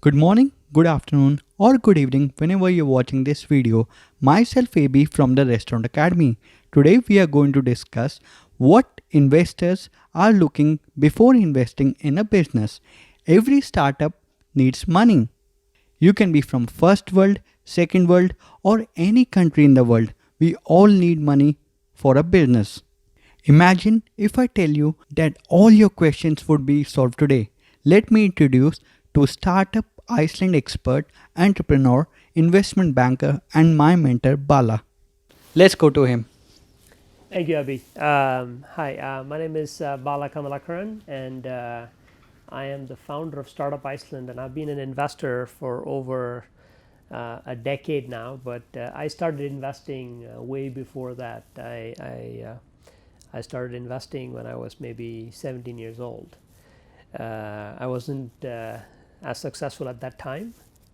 Good morning, good afternoon, or good evening whenever you're watching this video. Myself AB from the Restaurant Academy. Today we are going to discuss what investors are looking before investing in a business. Every startup needs money. You can be from first world, second world, or any country in the world. We all need money for a business. Imagine if I tell you that all your questions would be solved today. Let me introduce to startup Iceland expert, entrepreneur, investment banker, and my mentor Bala. Let's go to him. Thank you, Abhi. Hi, my name is Bala Kamallakharan, and I am the founder of Startup Iceland, and I've been an investor for over a decade now. But I started investing way before that. I started investing when I was maybe 17 years old. I wasn't as successful at that time,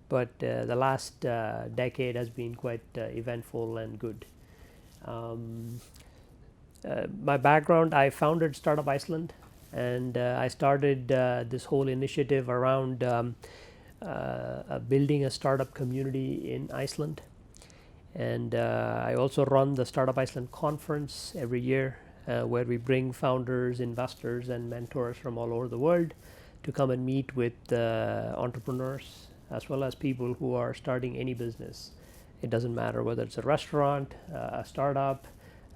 but the last decade has been quite eventful and good. Um, my background, I founded Startup Iceland, and I started this whole initiative around building a startup community in Iceland. And I also run the Startup Iceland conference every year, where we bring founders, investors, and mentors from all over the world to come and meet with entrepreneurs as well as people who are starting any business. It doesn't matter whether it's a restaurant, a startup,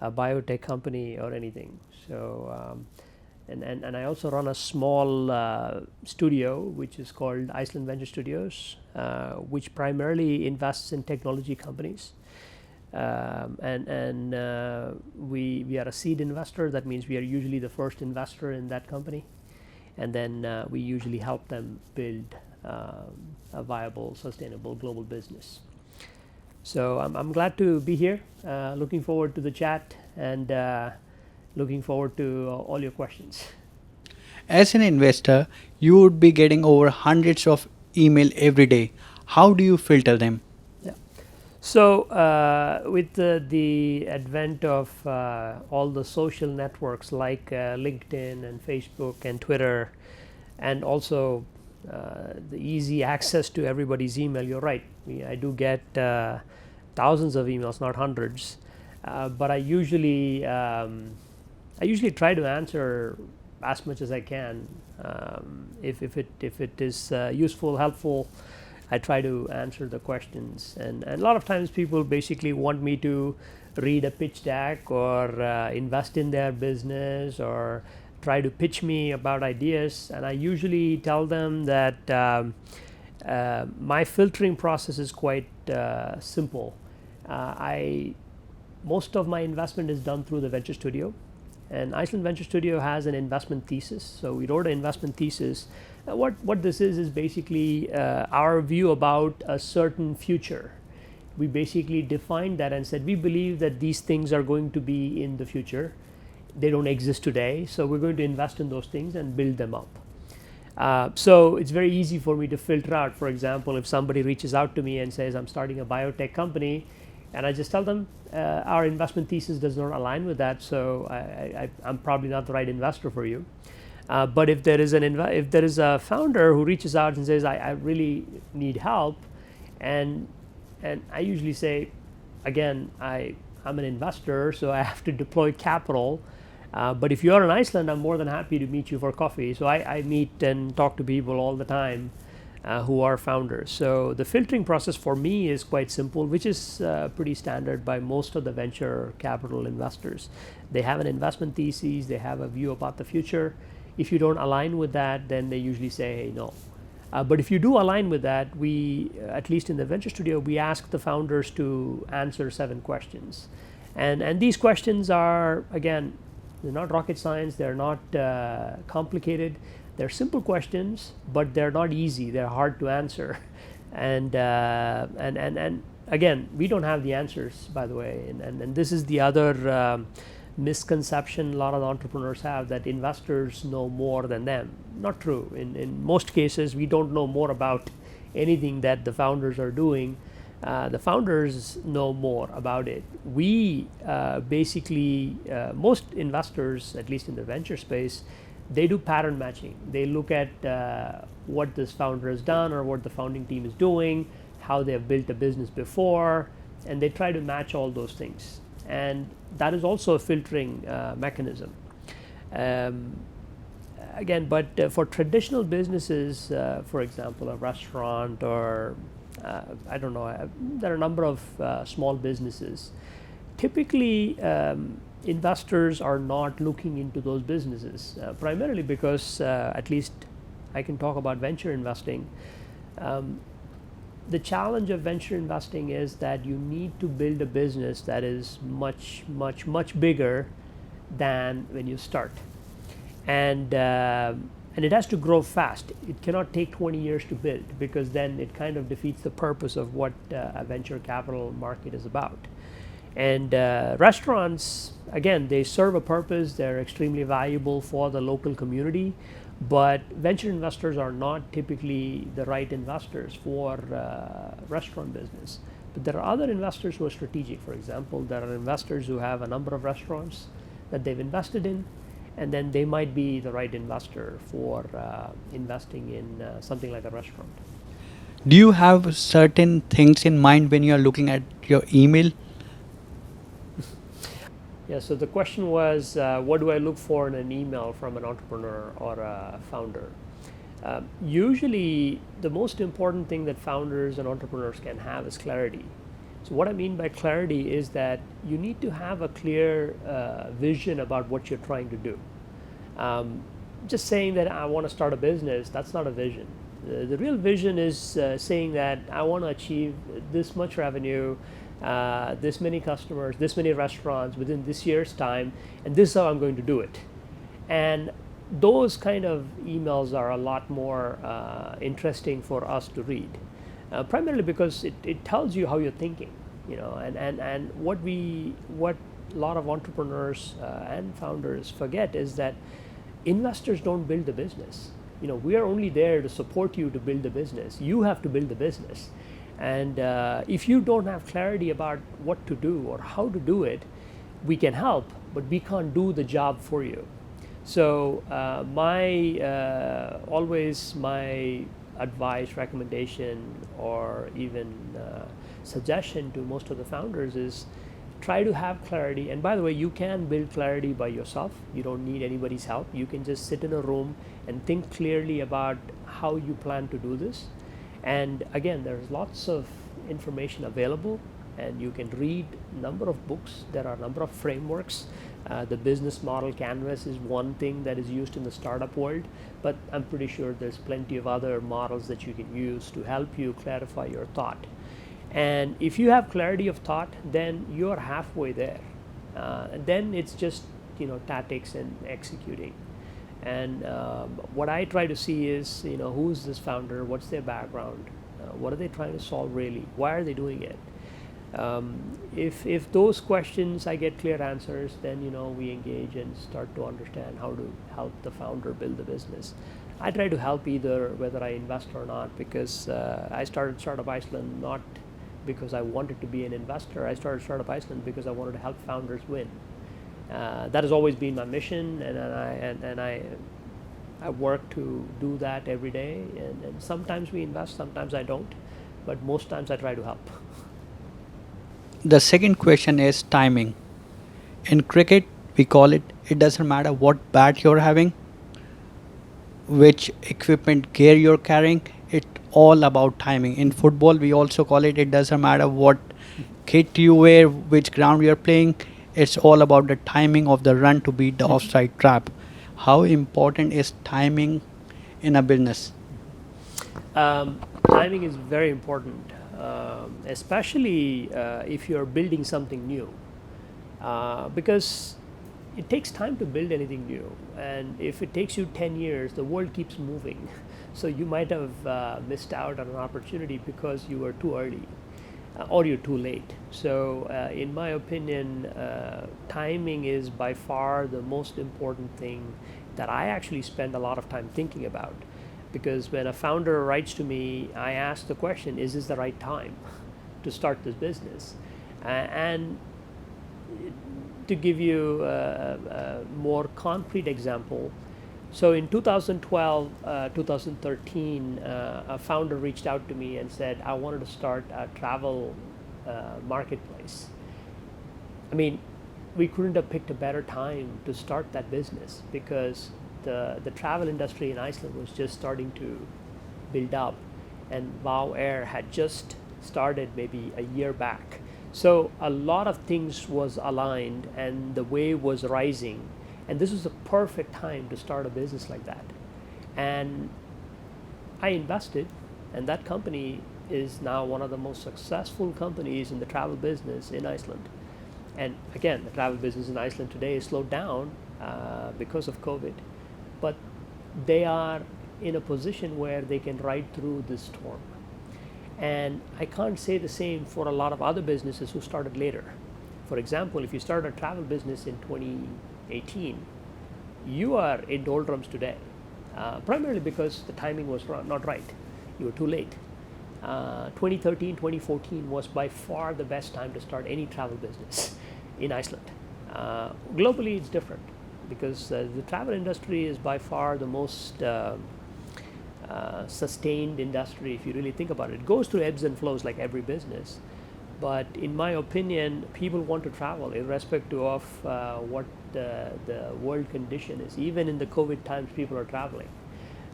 a biotech company, or anything. And I also run a small studio which is called Iceland Venture Studios, which primarily invests in technology companies. We are a seed investor. That means we are usually the first investor in that company, and then we usually help them build a viable, sustainable global business. So I'm glad to be here. Looking forward to the chat, and looking forward to all your questions. As an investor, you would be getting over hundreds of email every day. How do you filter them? Yeah. So with the advent of all the social networks like LinkedIn and Facebook and Twitter, and also the easy access to everybody's email, you're right. I do get thousands of emails, not hundreds, but I usually try to answer as much as I can. If it is useful, helpful, I try to answer the questions. And a lot of times people basically want me to read a pitch deck or invest in their business or try to pitch me about ideas. And I usually tell them that my filtering process is quite simple. I Most of my investment is done through the venture studio, and Iceland Venture Studio has an investment thesis. So we wrote an investment thesis. What this is basically our view about a certain future. We basically defined that and said we believe that these things are going to be in the future. They don't exist today, so we're going to invest in those things and build them up. So it's very easy for me to filter out. For example, if somebody reaches out to me and says, I'm starting a biotech company, and I just tell them our investment thesis does not align with that, so I'm probably not the right investor for you. But if there is a founder who reaches out and says, I really need help, and I usually say, again, I'm an investor, so I have to deploy capital. But if you're in Iceland, I'm more than happy to meet you for coffee. So I meet and talk to people all the time who are founders. So the filtering process for me is quite simple, which is pretty standard by most of the venture capital investors. They have an investment thesis, they have a view about the future. If you don't align with that, then they usually say, hey, no. But if you do align with that, we, at least in the venture studio, we ask the founders to answer 7 questions. And these questions are, again, they're not rocket science, they're not complicated. They're simple questions, but they're not easy. They're hard to answer, and again, we don't have the answers, by the way. And this is the other misconception a lot of entrepreneurs have, that investors know more than them. Not true. In most cases, we don't know more about anything that the founders are doing. The founders know more about it. We basically, most investors, at least in the venture space, they do pattern matching. They look at what this founder has done or what the founding team is doing, how they have built a business before, and they try to match all those things. And that is also a filtering mechanism. Um, Again, but for traditional businesses, for example, a restaurant or I don't know, there are a number of small businesses. Typically, investors are not looking into those businesses, primarily because, at least I can talk about venture investing. Um, the challenge of venture investing is that you need to build a business that is much, much, much bigger than when you start. And it has to grow fast. It cannot take 20 years to build, because then it kind of defeats the purpose of what a venture capital market is about. And restaurants, again, they serve a purpose. They're extremely valuable for the local community, but venture investors are not typically the right investors for restaurant business. But there are other investors who are strategic. For example, there are investors who have a number of restaurants that they've invested in, and then they might be the right investor for investing in something like a restaurant. Do you have certain things in mind when you are looking at your email? Yeah, so the question was, what do I look for in an email from an entrepreneur or a founder? Usually, the most important thing that founders and entrepreneurs can have is clarity. So what I mean by clarity is that you need to have a clear vision about what you're trying to do. Just saying that I want to start a business, that's not a vision. The real vision is saying that I want to achieve this much revenue, this many customers, this many restaurants within this year's time, and this is how I'm going to do it. And those kind of emails are a lot more interesting for us to read, primarily because it tells you how you're thinking, and what a lot of entrepreneurs and founders forget is that investors don't build the business. We are only there to support you to build the business. You have to build the business. And if you don't have clarity about what to do or how to do it, we can help, but we can't do the job for you. So always my advice, recommendation, or even suggestion to most of the founders is try to have clarity. And by the way, you can build clarity by yourself. You don't need anybody's help. You can just sit in a room and think clearly about how you plan to do this. And again, there's lots of information available, and you can read a number of books. There are a number of frameworks. The business model canvas is one thing that is used in the startup world, but I'm pretty sure there's plenty of other models that you can use to help you clarify your thought. And if you have clarity of thought, then you're halfway there. And then it's just tactics and executing. And what I try to see is who's this founder, what's their background, what are they trying to solve really, why are they doing it. If those questions I get clear answers, then we engage and start to understand how to help the founder build the business. I try to help either whether I invest or not, because I started Startup Iceland not because I wanted to be an investor. I started Startup Iceland because I wanted to help founders win. That has always been my mission, and I work to do that every day. And sometimes we invest, sometimes I don't, but most times I try to help. The second question is timing. In cricket, we call it doesn't matter what bat you're having, which equipment gear you're carrying, it's all about timing. In football, we also call it doesn't matter what kit you wear, which ground you're playing, it's all about the timing of the run to beat the offside trap. How important is timing in a business? Timing is very important, especially if you're building something new, because it takes time to build anything new. And if it takes you 10 years, the world keeps moving. So you might have missed out on an opportunity because you were too early or you're too late. So in my opinion, timing is by far the most important thing that I actually spend a lot of time thinking about. Because when a founder writes to me, I ask the question, is this the right time to start this business? And to give you a more concrete example, So in 2012, 2013, a founder reached out to me and said, I wanted to start a travel marketplace. I mean, we couldn't have picked a better time to start that business because the travel industry in Iceland was just starting to build up, and Wow Air had just started maybe a year back. So a lot of things was aligned, and the wave was rising, and this was a perfect time to start a business like that. And I invested, and that company is now one of the most successful companies in the travel business in Iceland. And again, the travel business in Iceland today is slowed down because of COVID, but they are in a position where they can ride through this storm. And I can't say the same for a lot of other businesses who started later. For example, if you start a travel business in 2018, you are in doldrums today, primarily because the timing was not right. You were too late. 2013, 2014 was by far the best time to start any travel business in Iceland. Globally, it's different because the travel industry is by far the most sustained industry. If you really think about it, it goes through ebbs and flows like every business. But in my opinion, people want to travel irrespective of what the world condition is. Even in the COVID times, people are traveling.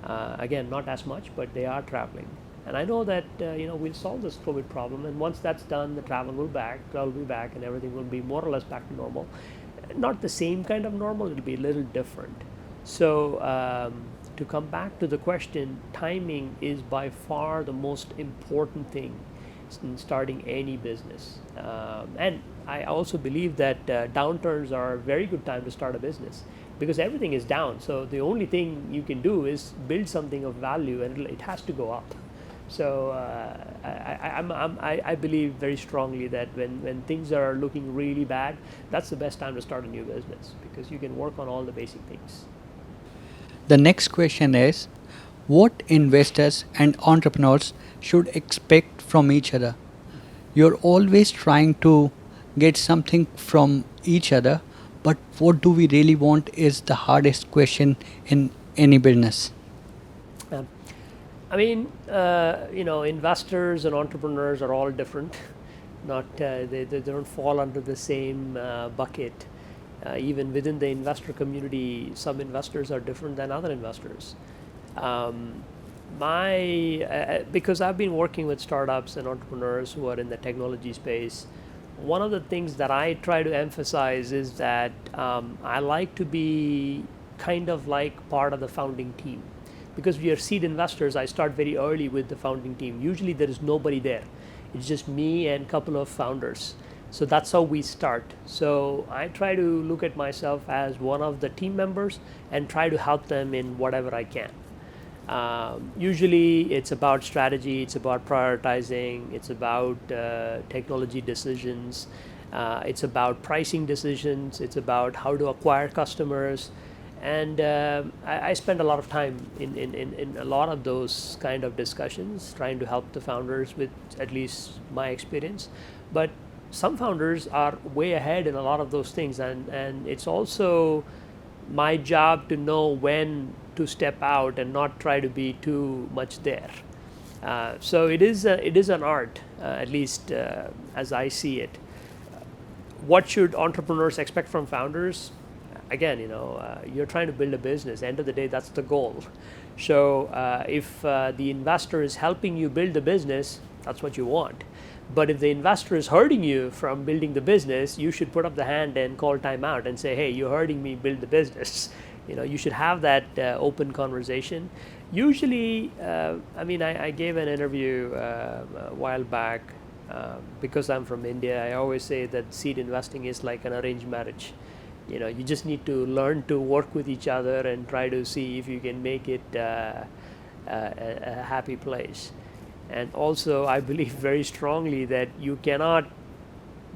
Again, not as much, but they are traveling. And I know that we'll solve this COVID problem, and once that's done, the travel will be back, and everything will be more or less back to normal. Not the same kind of normal; it'll be a little different. So to come back to the question, timing is by far the most important thing in starting any business. And I also believe that downturns are a very good time to start a business because everything is down. So the only thing you can do is build something of value, and it has to go up. So I believe very strongly that when things are looking really bad, that's the best time to start a new business because you can work on all the basic things. The next question is, what investors and entrepreneurs should expect from each other? You're always trying to get something from each other, but what do we really want is the hardest question in any business. Um, I mean, investors and entrepreneurs are all different. Not they don't fall under the same bucket. Even within the investor community, some investors are different than other investors. Um, because I've been working with startups and entrepreneurs who are in the technology space, one of the things that I try to emphasize is that I like to be kind of like part of the founding team. Because we are seed investors, I start very early with the founding team. Usually there is nobody there. It's just me and a couple of founders. So that's how we start. So I try to look at myself as one of the team members and try to help them in whatever I can. Usually it's about strategy, it's about prioritizing, it's about technology decisions, it's about pricing decisions, it's about how to acquire customers. And I spend a lot of time in a lot of those kind of discussions, trying to help the founders with at least my experience. But some founders are way ahead in a lot of those things, and it's also my job to know when to step out and not try to be too much there. So it is an art, at least as I see it. What should entrepreneurs expect from founders? Again, you're trying to build a business. End of the day, that's the goal. So if the investor is helping you build the business, that's what you want. But if the investor is hurting you from building the business, you should put up the hand and call time out and say, hey, you're hurting me, build the business. You should have that open conversation. Usually, I gave an interview a while back because I'm from India. I always say that seed investing is like an arranged marriage. You just need to learn to work with each other and try to see if you can make it a happy place. And also, I believe very strongly that you cannot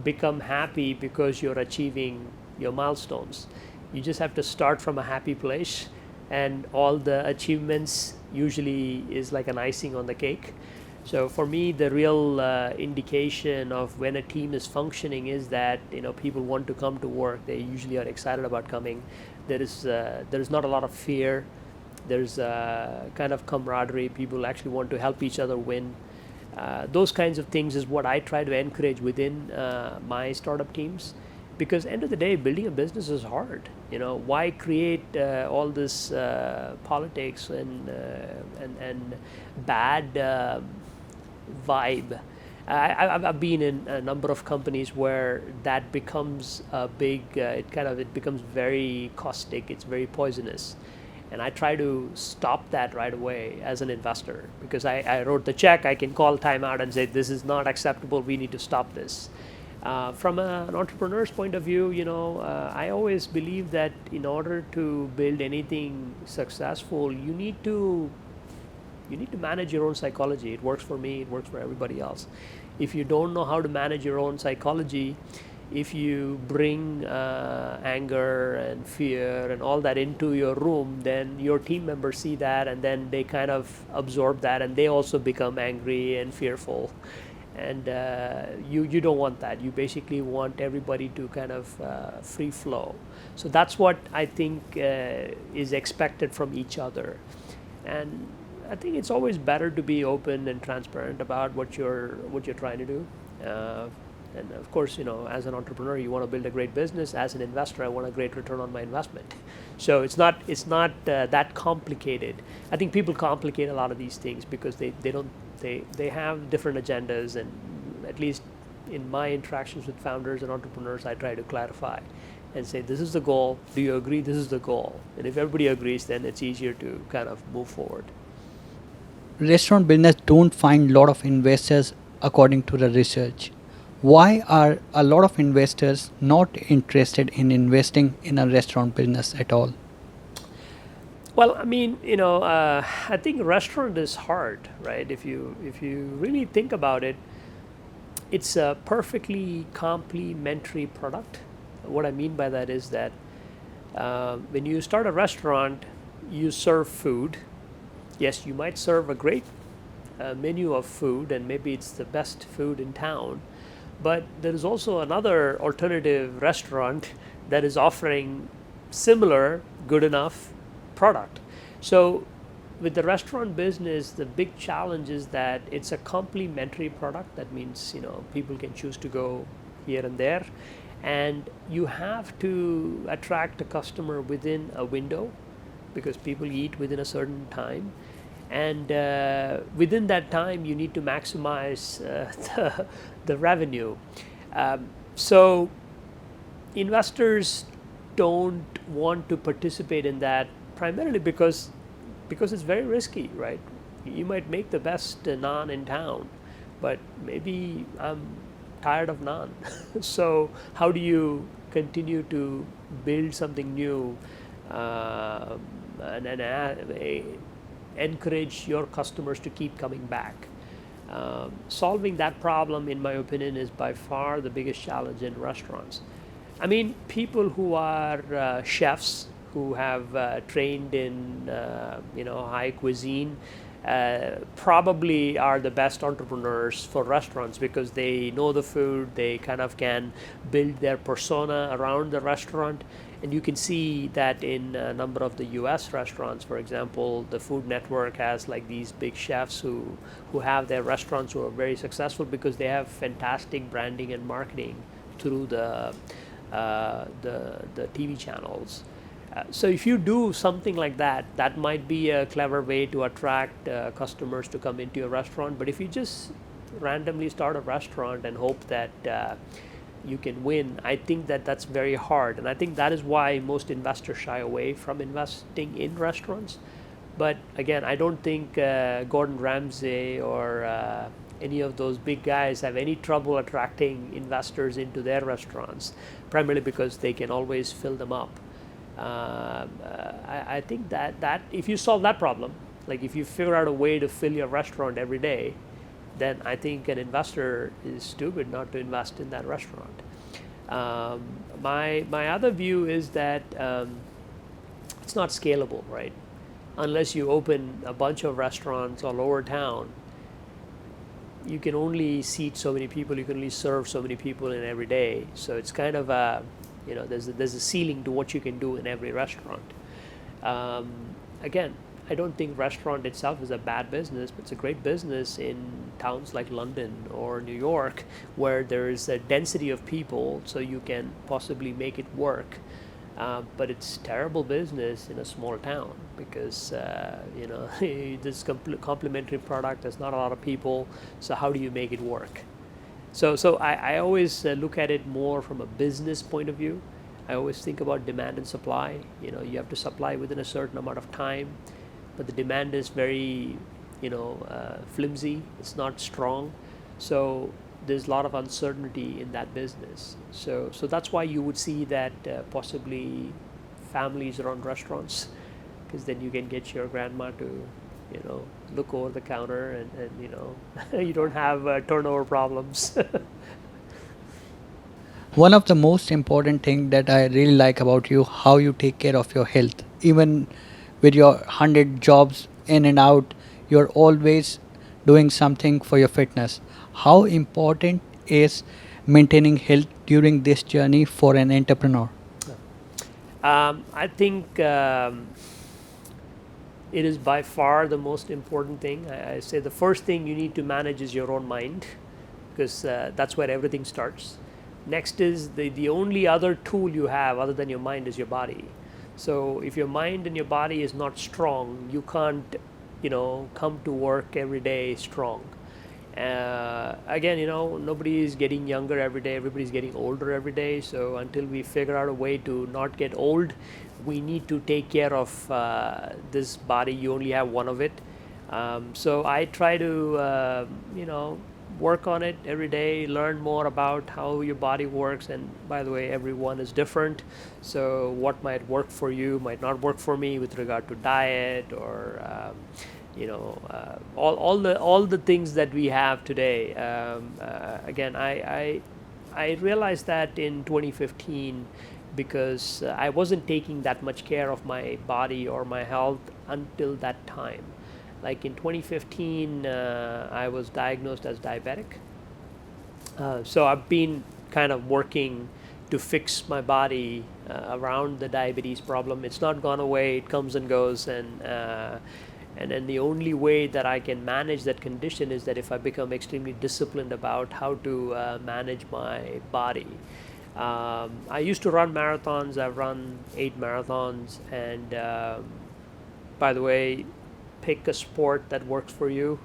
become happy because you're achieving your milestones. You just have to start from a happy place, and all the achievements usually is like an icing on the cake. So for me, the real indication of when a team is functioning is that people want to come to work. They usually are excited about coming. There is not a lot of fear. There's kind of camaraderie. People actually want to help each other win. Those kinds of things is what I try to encourage within my startup teams, because end of the day, building a business is hard. Why create all this politics and bad vibe? I've been in a number of companies where that becomes a big. It becomes very caustic. It's very poisonous, and I try to stop that right away as an investor, because I wrote the check. I can call timeout and say this is not acceptable. We need to stop this. From an entrepreneur's point of view, I always believe that in order to build anything successful, you need to manage your own psychology. It works for me. It works for everybody else. If you don't know how to manage your own psychology, if you bring anger and fear and all that into your room, then your team members see that, and then they kind of absorb that, and they also become angry and fearful. And you don't want that. You basically want everybody to kind of free flow. So that's what I think is expected from each other. And I think it's always better to be open and transparent about what you're trying to do. And of course, as an entrepreneur, you want to build a great business. As an investor, I want a great return on my investment. So it's not that complicated. I think people complicate a lot of these things because they have different agendas. And at least in my interactions with founders and entrepreneurs, I try to clarify and say, this is the goal. Do you agree? This is the goal. And if everybody agrees, then it's easier to kind of move forward. Restaurant business don't find lot of investors according to the research. Why are a lot of investors not interested in investing in a restaurant business at all? Well, I mean, I think restaurant is hard, right? If you really think about it, it's a perfectly complementary product. What I mean by that is that when you start a restaurant, you serve food. Yes, you might serve a great menu of food, and maybe it's the best food in town. But there is also another alternative restaurant that is offering similar good enough product. So with the restaurant business, the big challenge is that it's a complementary product. That means people can choose to go here and there, and you have to attract a customer within a window, because people eat within a certain time, and within that time you need to maximize the revenue. So investors don't want to participate in that, primarily because it's very risky, right? You might make the best naan in town, but maybe I'm tired of naan. So how do you continue to build something new and encourage your customers to keep coming back? Solving that problem, in my opinion, is by far the biggest challenge in restaurants. I mean, people who are chefs, who have trained in high cuisine, probably are the best entrepreneurs for restaurants, because they know the food. They kind of can build their persona around the restaurant. And you can see that in a number of the US restaurants. For example, the Food Network has like these big chefs who have their restaurants, who are very successful because they have fantastic branding and marketing through the TV channels. So if you do something like that, that might be a clever way to attract customers to come into your restaurant. But if you just randomly start a restaurant and hope that you can win, I think that's very hard. And I think that is why most investors shy away from investing in restaurants. But again, I don't think Gordon Ramsay or any of those big guys have any trouble attracting investors into their restaurants, primarily because they can always fill them up. I think that if you solve that problem, like if you figure out a way to fill your restaurant every day, then I think an investor is stupid not to invest in that restaurant. My other view is that it's not scalable, right? Unless you open a bunch of restaurants all over town, you can only seat so many people, you can only serve so many people in every day. So it's kind of There's a ceiling to what you can do in every restaurant. Um, Again, I don't think restaurant itself is a bad business, but it's a great business in towns like London or New York, where there's a density of people, so you can possibly make it work. But it's terrible business in a small town because this complementary product. There's not a lot of people, so how do you make it work? So I always look at it more from a business point of view. I always think about demand and supply. You have to supply within a certain amount of time, but the demand is very, flimsy. It's not strong. So there's a lot of uncertainty in that business. So that's why you would see that possibly families run restaurants, because then you can get your grandma to, look over the counter, and you don't have turnover problems. One of the most important thing that I really like about you, how you take care of your health. Even with your 100 jobs in and out, you're always doing something for your fitness. How important is maintaining health during this journey for an entrepreneur? I think it is by far the most important thing. I say the first thing you need to manage is your own mind, because that's where everything starts. Next is the only other tool you have other than your mind is your body. So if your mind and your body is not strong, you can't, come to work every day strong. Again, nobody is getting younger every day. Everybody's getting older every day. So until we figure out a way to not get old, we need to take care of this body. You only have one of it. So I try to, work on it every day, learn more about how your body works. And by the way, everyone is different. So what might work for you might not work for me with regard to diet or all the things that we have today. Again, I realized that in 2015 because I wasn't taking that much care of my body or my health until that time. Like in 2015, I was diagnosed as diabetic. So I've been kind of working to fix my body around the diabetes problem. It's not gone away. It comes and goes, and then the only way that I can manage that condition is that if I become extremely disciplined about how to manage my body. I used to run marathons. I've run 8 marathons, and by the way, pick a sport that works for you.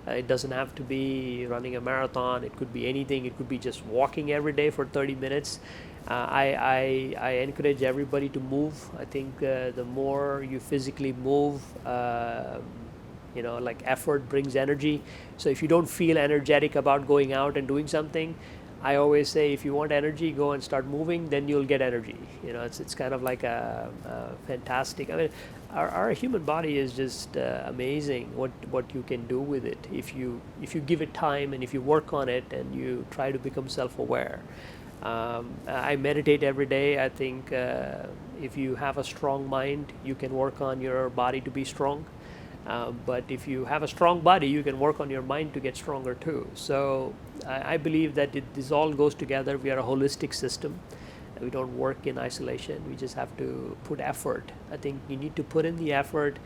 It doesn't have to be running a marathon. It could be anything. It could be just walking every day for 30 minutes. I encourage everybody to move. I think the more you physically move, like effort brings energy. So if you don't feel energetic about going out and doing something, I always say if you want energy, go and start moving, then you'll get energy. It's kind of like a fantastic. I mean, our human body is just amazing. What you can do with it if you give it time and if you work on it and you try to become self-aware. I meditate every day. I think if you have a strong mind, you can work on your body to be strong. But if you have a strong body, you can work on your mind to get stronger too. So I believe that this all goes together. We are a holistic system. We don't work in isolation. We just have to put effort. I think you need to put in the effort.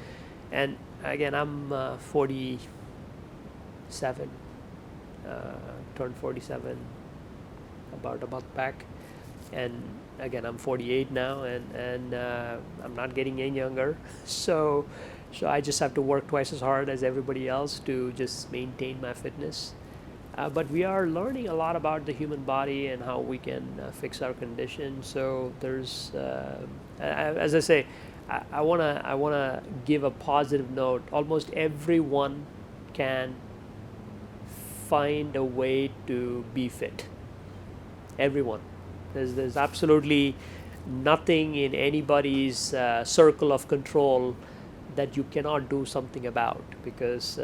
And again, I'm 47, turned 47 about a month back. And again, I'm 48 now, and I'm not getting any younger. So I just have to work twice as hard as everybody else to just maintain my fitness. But we are learning a lot about the human body and how we can fix our condition. So there's, as I say, I wanna give a positive note. Almost everyone can find a way to be fit. Everyone. There's absolutely nothing in anybody's circle of control that you cannot do something about, because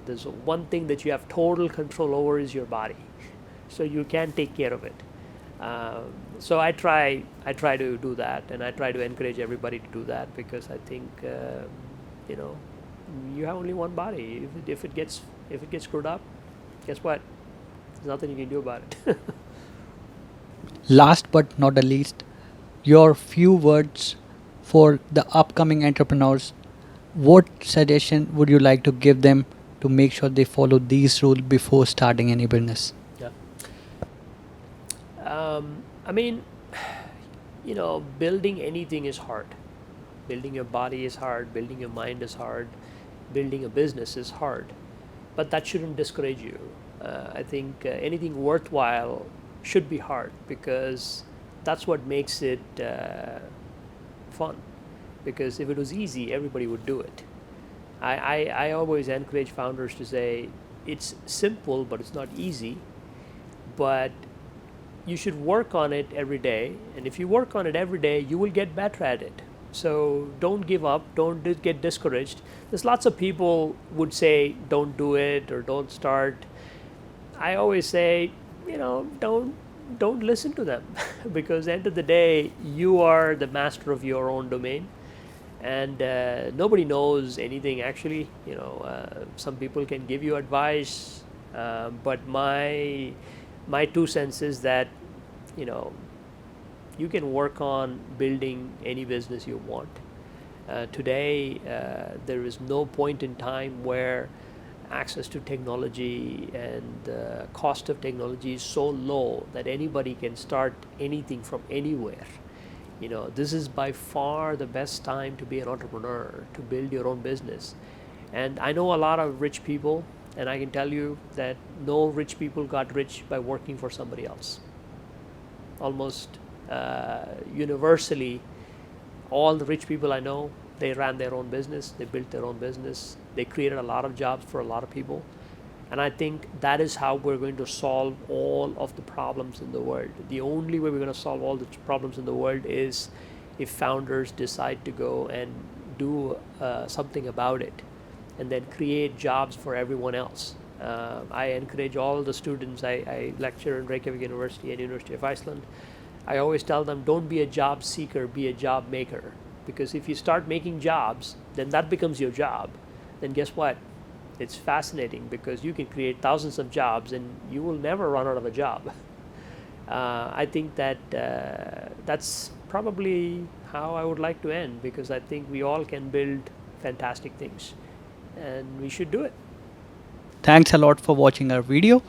there's one thing that you have total control over is your body, so you can take care of it. So I try to do that, and I try to encourage everybody to do that, because I think you have only one body. If it gets screwed up, guess what? There's nothing you can do about it. Last but not the least, your few words for the upcoming entrepreneurs. What suggestion would you like to give them to make sure they follow these rules before starting any business? Yeah. I mean, building anything is hard. Building your body is hard. Building your mind is hard. Building a business is hard. But that shouldn't discourage you. I think anything worthwhile should be hard, because that's what makes it fun. Because if it was easy, everybody would do it. I always encourage founders to say it's simple, but it's not easy. But you should work on it every day. And if you work on it every day, you will get better at it. So don't give up. Don't get discouraged. There's lots of people would say don't do it or don't start. I always say, don't listen to them because at the end of the day, you are the master of your own domain, and nobody knows anything actually. Some people can give you advice, but my 2 cents is that you know you can work on building any business you want. Today, there is no point in time where access to technology and the cost of technology is so low that anybody can start anything from anywhere. This is by far the best time to be an entrepreneur, to build your own business. And I know a lot of rich people, and I can tell you that no rich people got rich by working for somebody else. Almost universally, all the rich people I know, they ran their own business, they built their own business, they created a lot of jobs for a lot of people. And I think that is how we're going to solve all of the problems in the world. The only way we're going to solve all the problems in the world is if founders decide to go and do something about it and then create jobs for everyone else. I encourage all the students. I lecture in Reykjavik University and University of Iceland. I always tell them, don't be a job seeker, be a job maker. Because if you start making jobs, then that becomes your job. Then guess what? It's fascinating because you can create thousands of jobs and you will never run out of a job. I think that that's probably how I would like to end, because I think we all can build fantastic things and we should do it. Thanks a lot for watching our video.